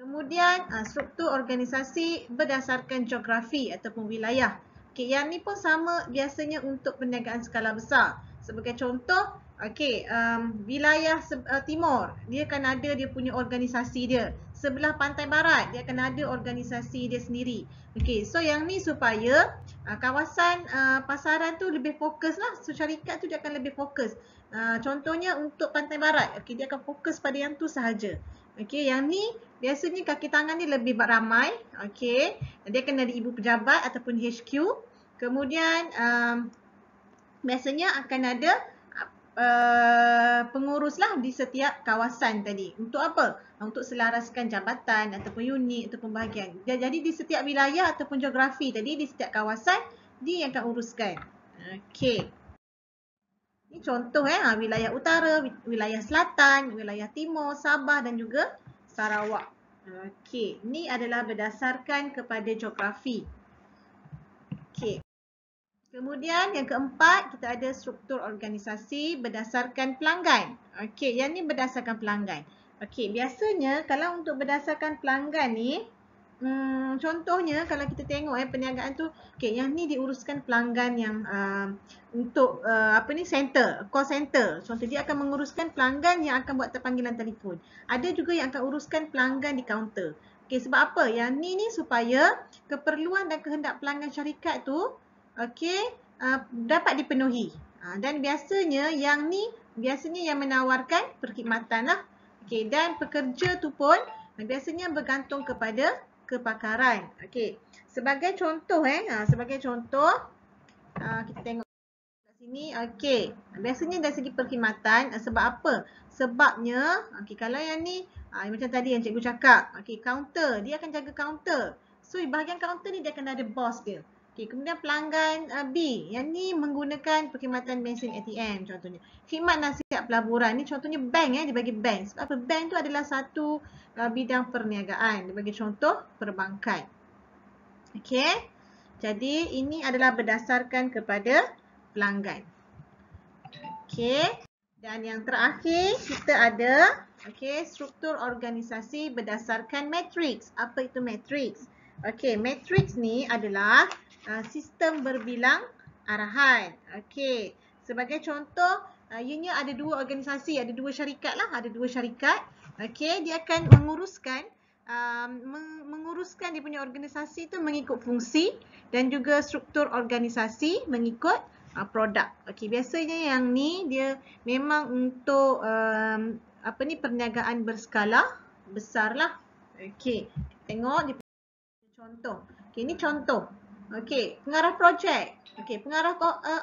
Kemudian struktur organisasi berdasarkan geografi ataupun wilayah. Okey, yang ni pun sama biasanya untuk perniagaan skala besar. Sebagai contoh, okey, wilayah timur, dia akan ada dia punya organisasi dia. Sebelah pantai barat, dia akan ada organisasi dia sendiri. Okey, so yang ni supaya kawasan pasaran tu lebih fokus lah. So syarikat tu dia akan lebih fokus. Contohnya untuk pantai barat, okey, dia akan fokus pada yang tu sahaja. Okey, yang ni biasanya kaki tangan ni lebih ramai. Okey, dia akan ada ibu pejabat ataupun HQ. Kemudian biasanya akan ada pengurus lah di setiap kawasan tadi. Untuk apa? Untuk selaraskan jabatan ataupun unit ataupun bahagian. Jadi di setiap wilayah ataupun geografi tadi, di setiap kawasan, dia yang akan uruskan. Okey. Ini contoh wilayah utara, wilayah selatan, wilayah timur, Sabah dan juga Sarawak. Okey, ini adalah berdasarkan kepada geografi. Okey. Kemudian yang keempat, kita ada struktur organisasi berdasarkan pelanggan. Okey, yang ni berdasarkan pelanggan. Okey, biasanya kalau untuk berdasarkan pelanggan ni, contohnya kalau kita tengok perniagaan tu, okey, yang ni diuruskan pelanggan yang untuk center, call center. Contoh dia akan menguruskan pelanggan yang akan buat panggilan telefon. Ada juga yang akan uruskan pelanggan di kaunter. Okey, sebab apa? Yang ni supaya keperluan dan kehendak pelanggan syarikat tu okey, dapat dipenuhi. Dan biasanya yang menawarkan perkhidmatan lah. Okey, dan pekerja tu pun biasanya bergantung kepada kepakaran. Okey. Sebagai contoh kita tengok kat sini. Okey. Biasanya dari segi perkhidmatan sebab apa? Sebabnya okey, kalau yang ni macam tadi yang cikgu cakap, okey, kaunter, dia akan jaga kaunter. So bahagian kaunter ni dia akan ada bos dia. Okey, kemudian pelanggan B, yang ni menggunakan perkhidmatan bensin ATM contohnya. Khidmat nasihat pelaburan, ni contohnya bank dia bagi bank. Sebab apa? Bank tu adalah satu bidang perniagaan. Dia bagi contoh perbankan. Okey. Jadi ini adalah berdasarkan kepada pelanggan. Okey. Dan yang terakhir kita ada struktur organisasi berdasarkan matriks. Apa itu matriks? Okey, matriks ni adalah sistem berbilang arahan. Okey. Sebagai contoh, ianya ada dua organisasi, ada dua syarikat lah, ada dua syarikat. Okey, dia akan menguruskan dia punya organisasi tu mengikut fungsi dan juga struktur organisasi mengikut produk. Okey, biasanya yang ni dia memang untuk perniagaan berskala besar lah. Okey, tengok dia contoh. Okey, ni contoh. Okey, pengarah projek. Okey, pengarah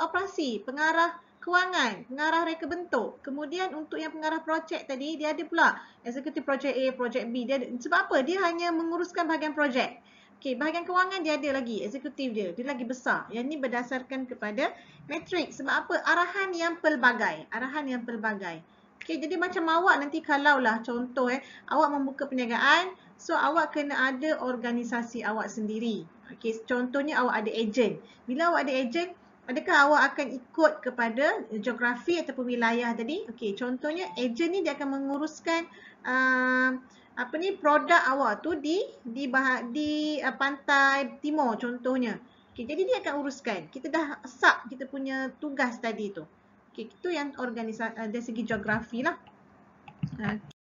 operasi, pengarah kewangan, pengarah reka bentuk. Kemudian untuk yang pengarah projek tadi, dia ada pula eksekutif projek A, projek B. Dia ada, sebab apa? Dia hanya menguruskan bahagian projek. Okey, bahagian kewangan dia ada lagi, eksekutif dia lagi besar. Yang ni berdasarkan kepada matriks. Sebab apa? Arahan yang pelbagai. Okey, jadi macam awak nanti kalaulah contoh awak membuka perniagaan, so awak kena ada organisasi awak sendiri. Okey, contohnya awak ada ejen. Bila awak ada ejen, adakah awak akan ikut kepada geografi ataupun wilayah tadi? Okey, contohnya ejen ni dia akan menguruskan produk awak tu di pantai timur contohnya. Okey, jadi dia akan uruskan. Kita dah asap kita punya tugas tadi tu. Okey, itu yang organisasi dari segi geografi lah.